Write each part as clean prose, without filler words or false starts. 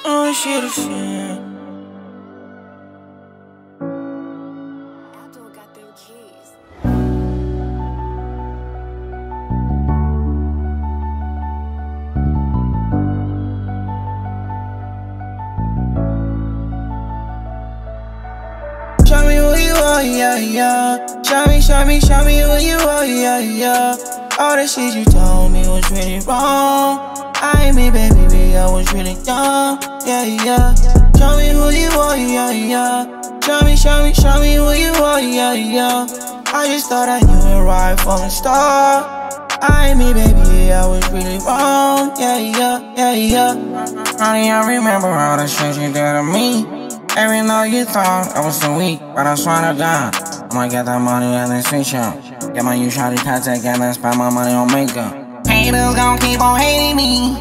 Oh, shit, a fan. Abdul got them keys. Show me who you are, yeah, yeah. Show me who you are, yeah, yeah. All the shit you told me was really wrong. I mean, baby, I was really dumb, yeah, yeah. Show me who you are, yeah, yeah. Show me who you are, yeah, yeah. I just thought I knew it right from the start. I mean, baby, I was really wrong, yeah, yeah, yeah, yeah. Honey, I remember all the shit you did to me. Even though you thought I was too weak, but I swear to God, I'ma get that money and then switch up. Get my new shawty contact and then spend my money on makeup. Haters gon' keep on hating me.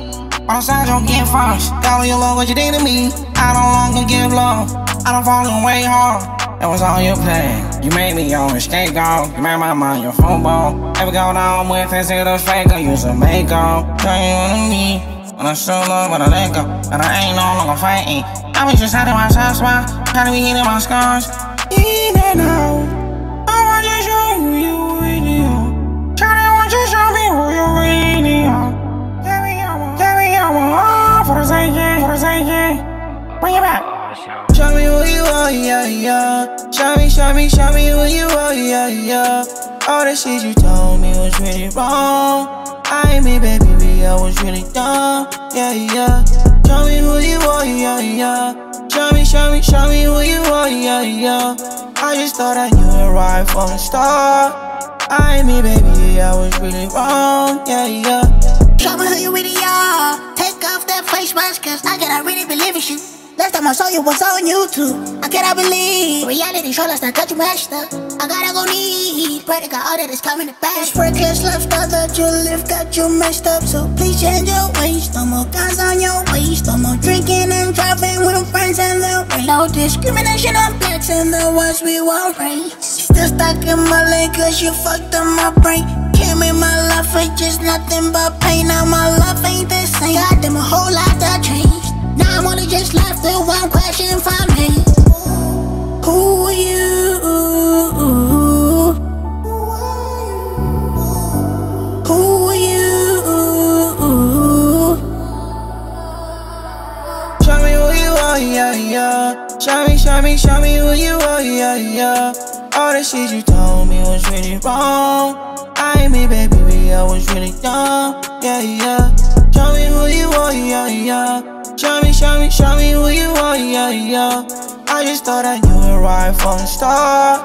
On the side, don't get first. Call you love what you did to me. I don't longer give love. I don't fall away hard. It was all your plan. You made me your scapegoat. You made my mind your football. Ever go down with this little fake or use a makeup. Turn you on me. When I still love, but I let go. And I ain't no longer fighting. I was just hiding my soft spot. Trying to be hitting my scars. In and out. I want you to show me who you really are. Trying want you to show me who you really are. Carry on, for a second. Bring it back. Show me who you are, yeah, yeah. Show me who you are, yeah, yeah. All the shit you told me was really wrong. I mean, baby, I was really dumb, yeah, yeah. Show me who you are, yeah, yeah. Show me who you are, yeah, yeah. I just thought I knew it right from the start. I mean, baby, I was really wrong, yeah, yeah. Show me who you really are. Take off that face mask, cause I cannot really believe in you. Last time I saw you was on YouTube. I cannot believe reality show us not got you mashed up. I gotta go need. Pray to God all that is coming to pass. This reckless lifestyle that you live got you messed up. So please change your ways. No more guns on your waist. No more drinking and driving with friends and the way. No discrimination on blacks and the ones we won't raise. Still stuck in my lane cause you fucked up my brain. Came in my life ain't just nothing but pain. Now my life ain't the same. Goddamn, a whole lot that changed. Now I'm only just left with one question for me. Who are you? Who are you? Show me who you are, yeah, yeah. Show me who you are, yeah, yeah. All the shit you told me was really wrong. I mean, baby, I was really dumb, yeah, yeah. Show me who you are, yeah, yeah. Show me who you are, yeah, yeah. I just thought I knew it right from the start.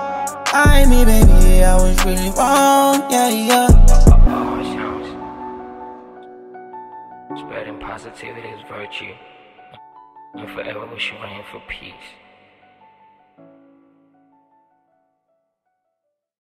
I mean, baby, I was really wrong, yeah, yeah. Spreading positivity is virtue, and forever wishing for peace.